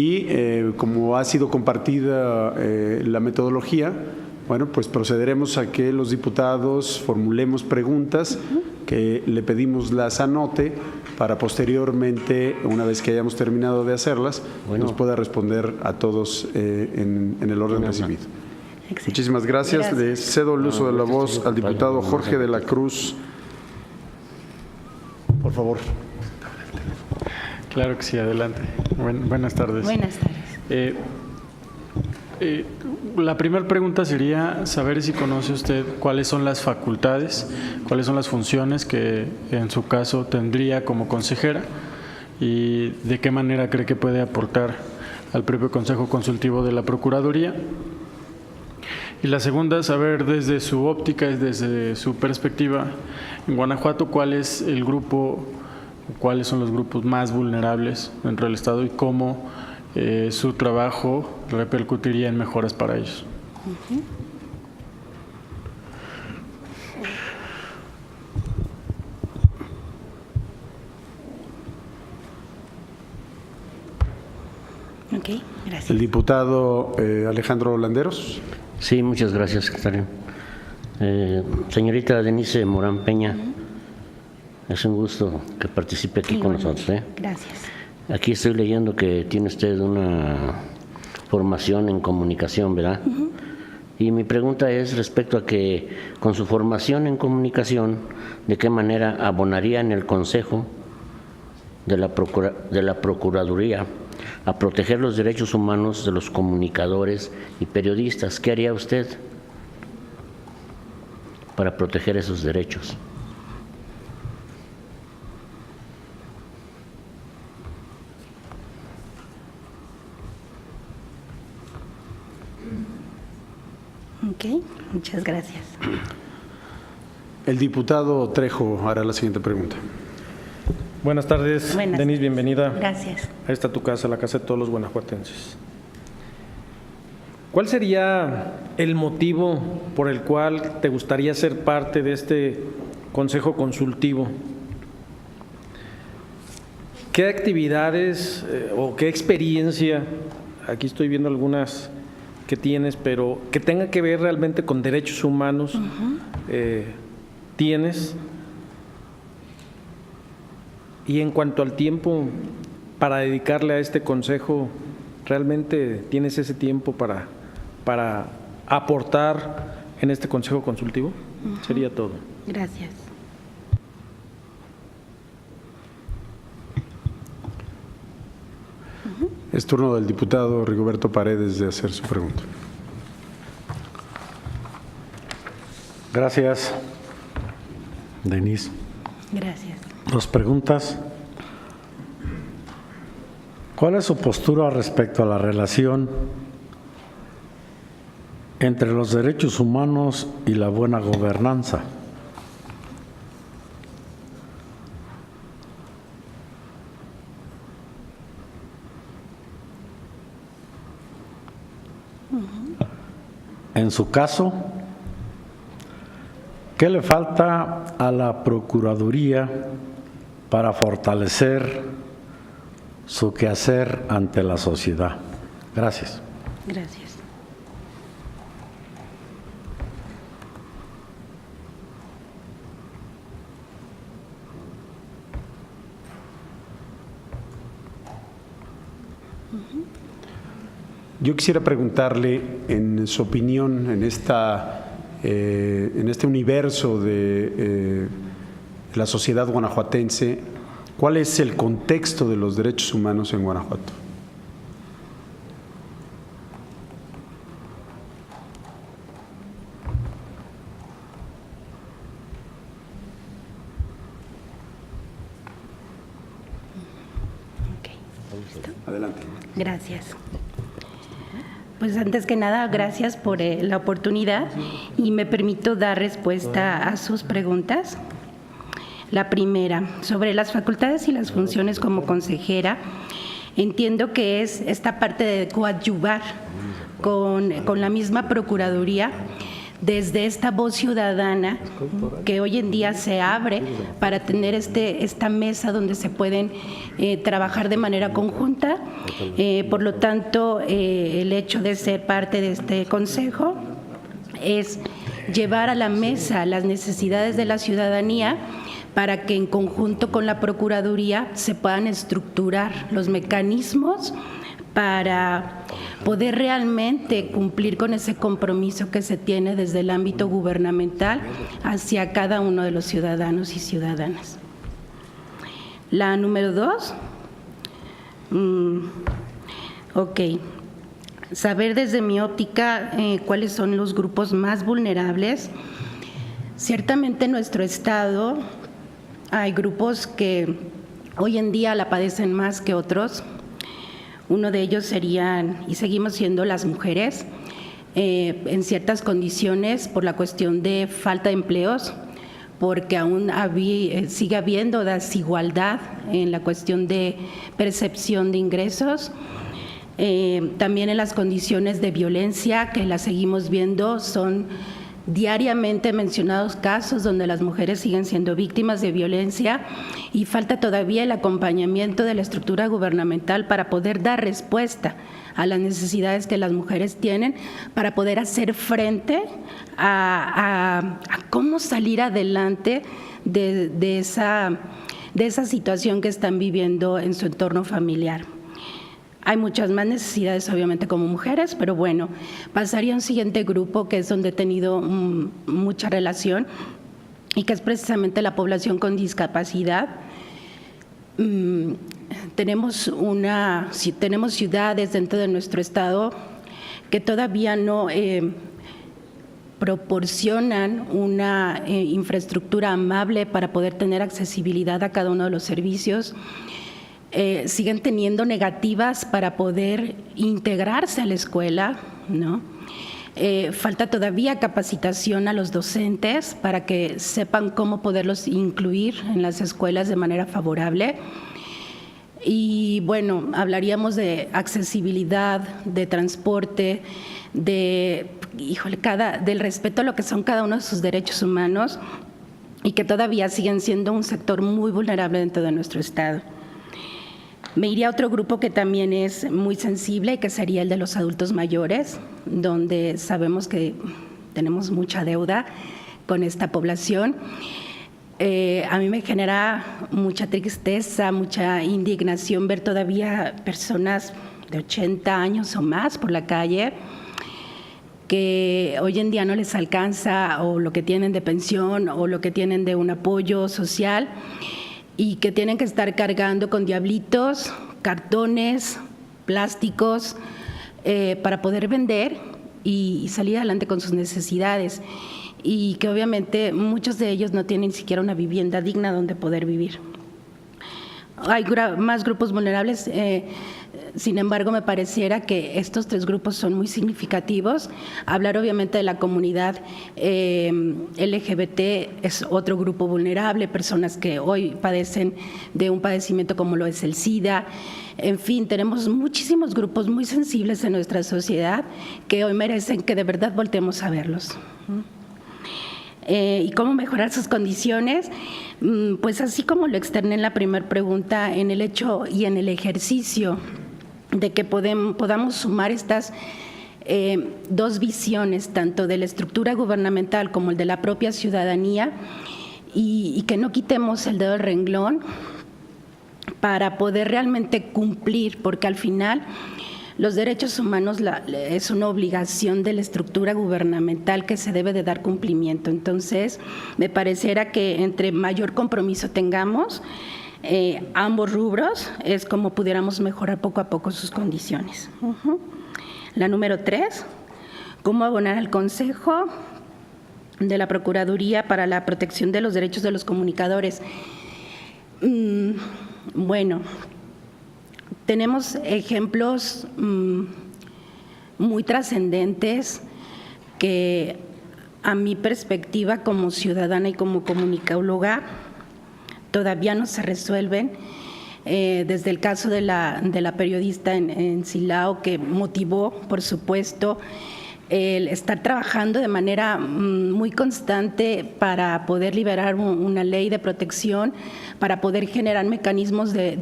Y como ha sido compartida la metodología, bueno, pues procederemos a que los diputados formulemos preguntas que le pedimos las anote para posteriormente, una vez que hayamos terminado de hacerlas, nos pueda responder a todos en el orden recibido. Excelente. Muchísimas gracias. Le cedo el uso de la voz al diputado Jorge de la Cruz. Por favor. Claro que sí, adelante. Buenas tardes. Buenas tardes. La primera pregunta sería saber si conoce usted cuáles son las facultades, cuáles son las funciones que en su caso tendría como consejera y de qué manera cree que puede aportar al propio Consejo Consultivo de la Procuraduría. Y la segunda, saber desde su óptica y desde su perspectiva en Guanajuato cuál es el grupo, cuáles son los grupos más vulnerables dentro del Estado y cómo su trabajo repercutiría en mejoras para ellos. Ok, gracias. El diputado Alejandro Landeros. Sí, muchas gracias, secretario. Señorita Denise Morán Peña, es un gusto que participe aquí con nosotros. Gracias. Aquí estoy leyendo que tiene usted una formación en comunicación, ¿verdad? Y mi pregunta es respecto a que con su formación en comunicación, ¿de qué manera abonaría en el Consejo de la Procuraduría a proteger los derechos humanos de los comunicadores y periodistas? ¿Qué haría usted para proteger esos derechos? Ok, muchas gracias. El diputado Trejo hará la siguiente pregunta. Buenas tardes, Denise, bienvenida. Gracias. A esta tu casa, la casa de todos los guanajuatenses. ¿Cuál sería el motivo por el cual te gustaría ser parte de este Consejo Consultivo? ¿Qué actividades o qué experiencia, aquí estoy viendo algunas que tienes, pero que tenga que ver realmente con derechos humanos, tienes? Y en cuanto al tiempo para dedicarle a este consejo, ¿realmente tienes ese tiempo para aportar en este consejo consultivo? Sería todo. Gracias. Es turno del diputado Rigoberto Paredes de hacer su pregunta. Gracias, Denise. Gracias. Dos preguntas. ¿Cuál es su postura respecto a la relación entre los derechos humanos y la buena gobernanza? En su caso, ¿qué le falta a la Procuraduría para fortalecer su quehacer ante la sociedad? Gracias. Gracias. Yo quisiera preguntarle, en su opinión, en este universo de la sociedad guanajuatense, ¿cuál es el contexto de los derechos humanos en Guanajuato? Okay. ¿Listo? Adelante. Gracias. Pues antes que nada, gracias por la oportunidad y me permito dar respuesta a sus preguntas. La primera, sobre las facultades y las funciones como consejera, entiendo que es esta parte de coadyuvar con la misma Procuraduría desde esta voz ciudadana que hoy en día se abre para tener esta mesa donde se pueden trabajar de manera conjunta. Por lo tanto, el hecho de ser parte de este consejo es llevar a la mesa las necesidades de la ciudadanía para que en conjunto con la Procuraduría se puedan estructurar los mecanismos para poder realmente cumplir con ese compromiso que se tiene desde el ámbito gubernamental hacia cada uno de los ciudadanos y ciudadanas. La número 2, ok, saber desde mi óptica cuáles son los grupos más vulnerables. Ciertamente en nuestro estado hay grupos que hoy en día la padecen más que otros. Uno de ellos serían, y seguimos siendo, las mujeres, en ciertas condiciones por la cuestión de falta de empleos, porque aún sigue habiendo desigualdad en la cuestión de percepción de ingresos. También en las condiciones de violencia, que las seguimos viendo, son diariamente mencionados casos donde las mujeres siguen siendo víctimas de violencia y falta todavía el acompañamiento de la estructura gubernamental para poder dar respuesta a las necesidades que las mujeres tienen para poder hacer frente a cómo salir adelante de esa situación que están viviendo en su entorno familiar. Hay muchas más necesidades, obviamente, como mujeres, pero bueno, pasaría a un siguiente grupo que es donde he tenido mucha relación y que es precisamente la población con discapacidad. Tenemos ciudades dentro de nuestro estado que todavía no proporcionan una infraestructura amable para poder tener accesibilidad a cada uno de los servicios. Siguen teniendo negativas para poder integrarse a la escuela, ¿no? Falta todavía capacitación a los docentes para que sepan cómo poderlos incluir en las escuelas de manera favorable. Y bueno, hablaríamos de accesibilidad, de transporte, del respeto a lo que son cada uno de sus derechos humanos y que todavía siguen siendo un sector muy vulnerable dentro de nuestro estado. Me iría a otro grupo que también es muy sensible, que sería el de los adultos mayores, donde sabemos que tenemos mucha deuda con esta población. A mí me genera mucha tristeza, mucha indignación ver todavía personas de 80 años o más por la calle que hoy en día no les alcanza o lo que tienen de pensión o lo que tienen de un apoyo social y que tienen que estar cargando con diablitos, cartones, plásticos para poder vender y salir adelante con sus necesidades y que obviamente muchos de ellos no tienen ni siquiera una vivienda digna donde poder vivir. Hay más grupos vulnerables, sin embargo me pareciera que estos 3 grupos son muy significativos. Hablar obviamente de la comunidad LGBT es otro grupo vulnerable, personas que hoy padecen de un padecimiento como lo es el SIDA. En fin, tenemos muchísimos grupos muy sensibles en nuestra sociedad que hoy merecen que de verdad volteemos a verlos. ¿Y cómo mejorar sus condiciones? Pues así como lo externé en la primera pregunta, en el hecho y en el ejercicio de que podamos sumar estas 2 visiones, tanto de la estructura gubernamental como el de la propia ciudadanía, y que no quitemos el dedo del renglón para poder realmente cumplir, porque al final los derechos humanos es una obligación de la estructura gubernamental que se debe de dar cumplimiento. Entonces, me pareciera que entre mayor compromiso tengamos ambos rubros, es como pudiéramos mejorar poco a poco sus condiciones. La número 3, cómo abonar al Consejo de la Procuraduría para la Protección de los Derechos de los Comunicadores. Bueno, tenemos ejemplos muy trascendentes que a mi perspectiva como ciudadana y como comunicóloga todavía no se resuelven. Desde el caso de la periodista en Silao, que motivó, por supuesto, el estar trabajando de manera muy constante para poder liberar una ley de protección, para poder generar mecanismos de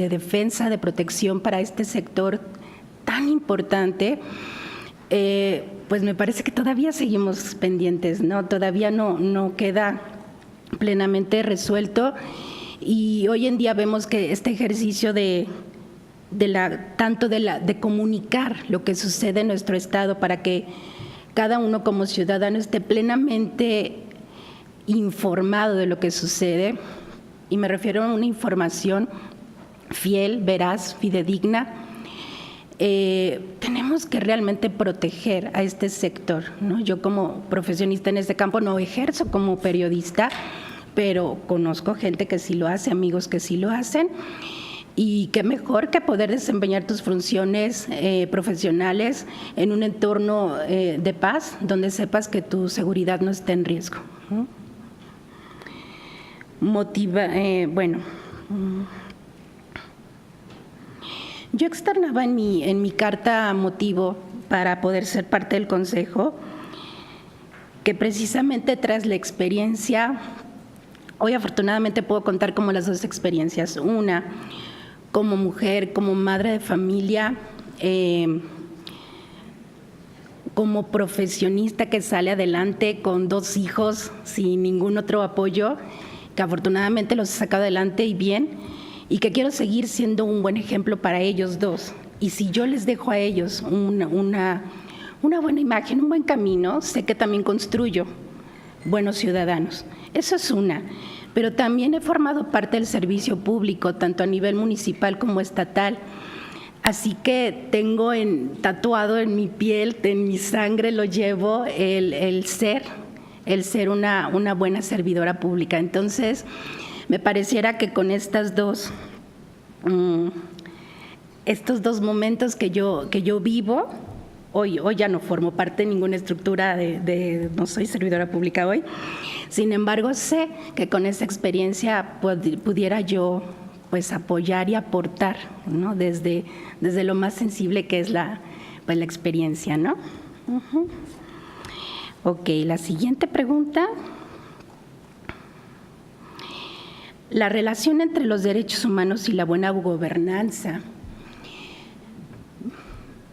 defensa, de protección para este sector tan importante, pues me parece que todavía seguimos pendientes, ¿no? Todavía no queda plenamente resuelto, y hoy en día vemos que este ejercicio de comunicar lo que sucede en nuestro estado para que cada uno como ciudadano esté plenamente informado de lo que sucede, y me refiero a una información fiel, veraz, fidedigna. Tenemos que realmente proteger a este sector, ¿no? Yo como profesionista en este campo no ejerzo como periodista, pero conozco gente que sí lo hace, amigos que sí lo hacen, y qué mejor que poder desempeñar tus funciones profesionales en un entorno de paz, donde sepas que tu seguridad no está en riesgo, ¿no? Yo externaba en mi carta motivo para poder ser parte del Consejo que precisamente tras la experiencia, hoy afortunadamente puedo contar como las dos experiencias, una como mujer, como madre de familia, como profesionista que sale adelante con 2 hijos sin ningún otro apoyo, que afortunadamente los he sacado adelante y bien, y que quiero seguir siendo un buen ejemplo para ellos dos. Y si yo les dejo a ellos una buena imagen, un buen camino, sé que también construyo buenos ciudadanos. Eso es una. Pero también he formado parte del servicio público, tanto a nivel municipal como estatal. Así que tengo tatuado en mi piel, en mi sangre lo llevo, el ser una buena servidora pública. Entonces, me pareciera que con estos dos momentos que yo vivo, hoy ya no formo parte de ninguna estructura no soy servidora pública hoy. Sin embargo, sé que con esa experiencia pudiera yo pues apoyar y aportar, ¿no? Desde lo más sensible que es la experiencia, ¿no? Uh-huh. Ok, la siguiente pregunta. La relación entre los derechos humanos y la buena gobernanza.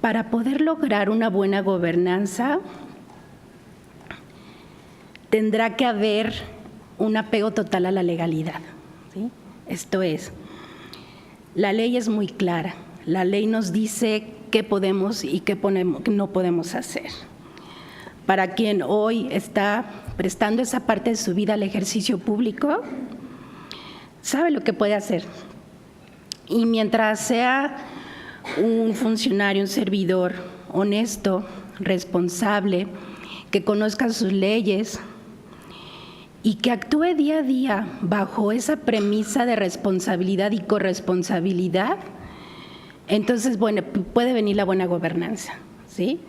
Para poder lograr una buena gobernanza, tendrá que haber un apego total a la legalidad, ¿sí? Esto es, la ley es muy clara, la ley nos dice qué podemos y qué no podemos hacer. Para quien hoy está prestando esa parte de su vida al ejercicio público, sabe lo que puede hacer. Y mientras sea un funcionario, un servidor honesto, responsable, que conozca sus leyes y que actúe día a día bajo esa premisa de responsabilidad y corresponsabilidad, entonces, bueno, puede venir la buena gobernanza, ¿sí?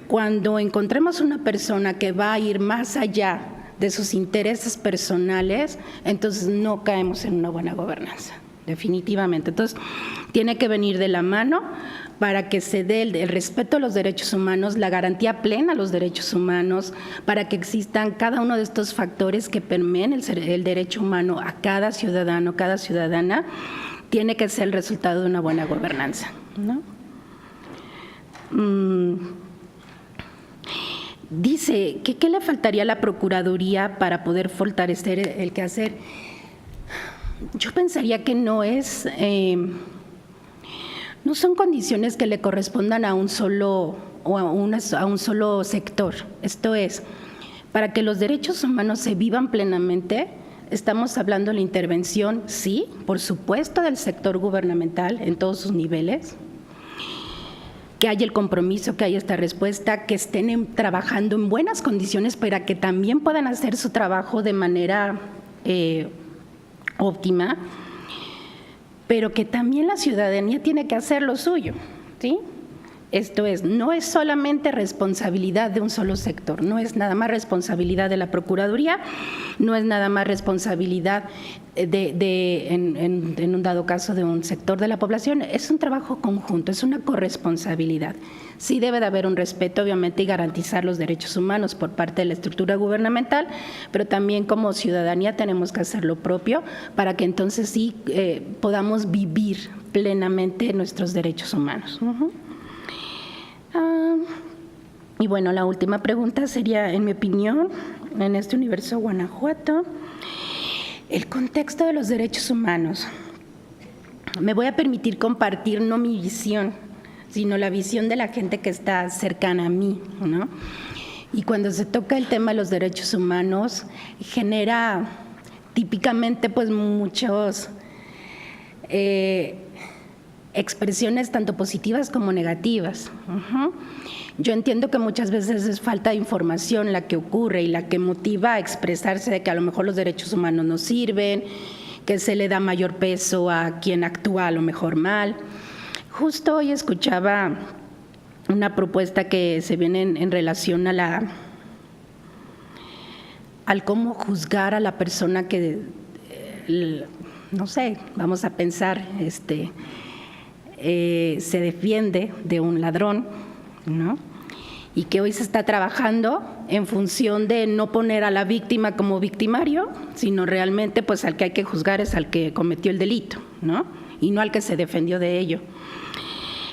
Cuando encontremos una persona que va a ir más allá de sus intereses personales, entonces no caemos en una buena gobernanza, definitivamente. Entonces, tiene que venir de la mano para que se dé el respeto a los derechos humanos, la garantía plena a los derechos humanos, para que existan cada uno de estos factores que permeen el derecho humano a cada ciudadano, cada ciudadana, tiene que ser el resultado de una buena gobernanza, ¿no? Dice, ¿qué le faltaría a la Procuraduría para poder fortalecer el quehacer? Yo pensaría que no son condiciones que le correspondan a un solo sector. Esto es, para que los derechos humanos se vivan plenamente, estamos hablando de la intervención, sí, por supuesto, del sector gubernamental en todos sus niveles, que haya el compromiso, que haya esta respuesta, que estén trabajando en buenas condiciones para que también puedan hacer su trabajo de manera óptima, pero que también la ciudadanía tiene que hacer lo suyo, ¿sí? Esto es, no es solamente responsabilidad de un solo sector, no es nada más responsabilidad de la Procuraduría, no es nada más responsabilidad en un dado caso de un sector de la población, es un trabajo conjunto, es una corresponsabilidad. Sí debe de haber un respeto, obviamente, y garantizar los derechos humanos por parte de la estructura gubernamental, pero también como ciudadanía tenemos que hacer lo propio para que entonces sí podamos vivir plenamente nuestros derechos humanos. Y bueno, la última pregunta sería, en mi opinión, en este universo Guanajuato, el contexto de los derechos humanos. Me voy a permitir compartir no mi visión, sino la visión de la gente que está cercana a mí, ¿no? Y cuando se toca el tema de los derechos humanos, genera típicamente pues muchos expresiones tanto positivas como negativas. Yo entiendo que muchas veces es falta de información la que ocurre y la que motiva a expresarse de que a lo mejor los derechos humanos no sirven, que se le da mayor peso a quien actúa a lo mejor mal. Justo hoy escuchaba una propuesta que se viene en relación a al cómo juzgar a la persona que, no sé, vamos a pensar, se defiende de un ladrón, ¿no? Y que hoy se está trabajando en función de no poner a la víctima como victimario, sino realmente pues al que hay que juzgar es al que cometió el delito, ¿no? Y no al que se defendió de ello.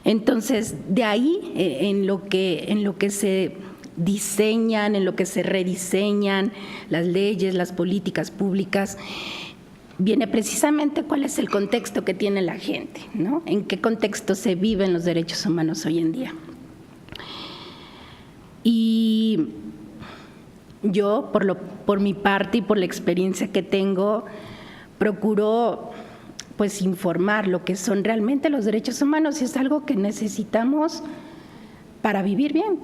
Entonces, de ahí, en lo que se diseñan, en lo que se rediseñan las leyes, las políticas públicas, viene precisamente cuál es el contexto que tiene la gente, ¿no? En qué contexto se viven los derechos humanos hoy en día. Y yo, por mi parte y por la experiencia que tengo, procuro pues informar lo que son realmente los derechos humanos, y es algo que necesitamos para vivir bien.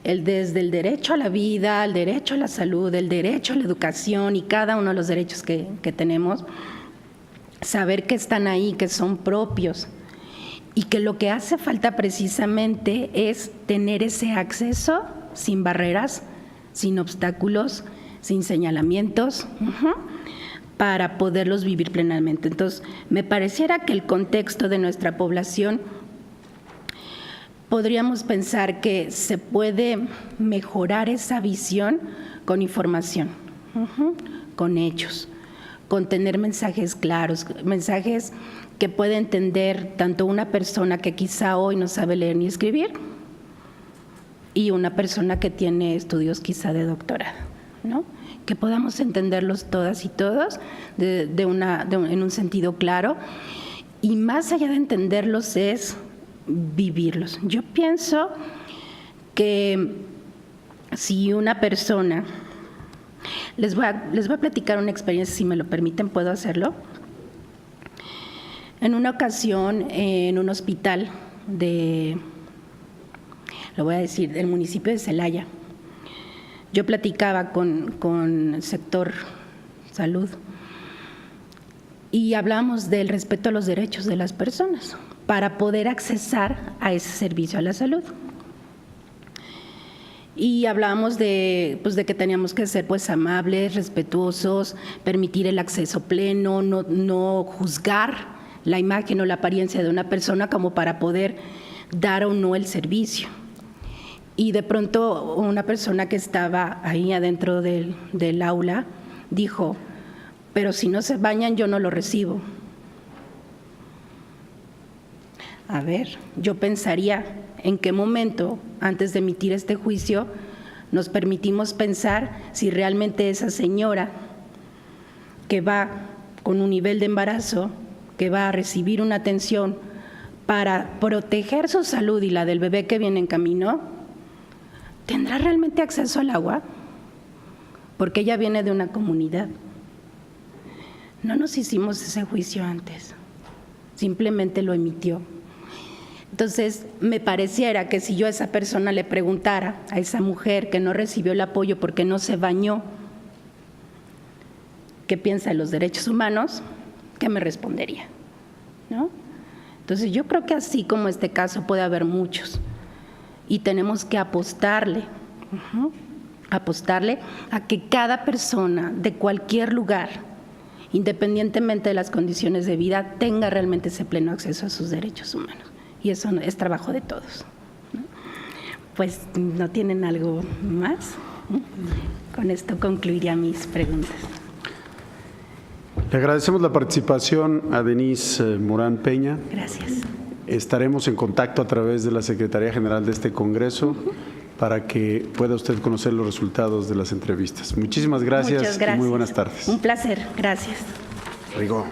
Desde el derecho a la vida, el derecho a la salud, el derecho a la educación y cada uno de los derechos que tenemos, saber que están ahí, que son propios, y que lo que hace falta precisamente es tener ese acceso sin barreras, sin obstáculos, sin señalamientos, para poderlos vivir plenamente. Entonces, me pareciera que el contexto de nuestra población, podríamos pensar que se puede mejorar esa visión con información, con hechos, con tener mensajes claros, mensajes que puede entender tanto una persona que quizá hoy no sabe leer ni escribir y una persona que tiene estudios quizá de doctorado, ¿no? Que podamos entenderlos todas y todos en un sentido claro, y más allá de entenderlos es vivirlos. Yo pienso que si una persona, les voy a platicar una experiencia, si me lo permiten, ¿puedo hacerlo? En una ocasión, en un hospital lo voy a decir, del municipio de Celaya, yo platicaba con el sector salud y hablamos del respeto a los derechos de las personas para poder accesar a ese servicio a la salud. Y hablábamos de que teníamos que ser pues amables, respetuosos, permitir el acceso pleno, no juzgar la imagen o la apariencia de una persona como para poder dar o no el servicio. Y de pronto una persona que estaba ahí adentro del aula dijo, pero si no se bañan yo no lo recibo. A ver, yo pensaría en qué momento, antes de emitir este juicio, nos permitimos pensar si realmente esa señora que va con un nivel de embarazo, que va a recibir una atención para proteger su salud y la del bebé que viene en camino, ¿tendrá realmente acceso al agua? Porque ella viene de una comunidad. No nos hicimos ese juicio antes, simplemente lo emitió. Entonces, me pareciera que si yo a esa persona le preguntara, a esa mujer que no recibió el apoyo porque no se bañó, ¿qué piensa de los derechos humanos?, ¿qué me respondería? ¿No? Entonces yo creo que así como este caso puede haber muchos y tenemos que apostarle, apostarle a que cada persona de cualquier lugar, independientemente de las condiciones de vida, tenga realmente ese pleno acceso a sus derechos humanos. Y eso es trabajo de todos. Pues, ¿no tienen algo más? Con esto concluiría mis preguntas. Le agradecemos la participación a Denise Morán Peña. Gracias. Estaremos en contacto a través de la Secretaría General de este Congreso para que pueda usted conocer los resultados de las entrevistas. Muchísimas gracias. Muchas gracias. Y muy buenas tardes. Un placer. Gracias. Rigo.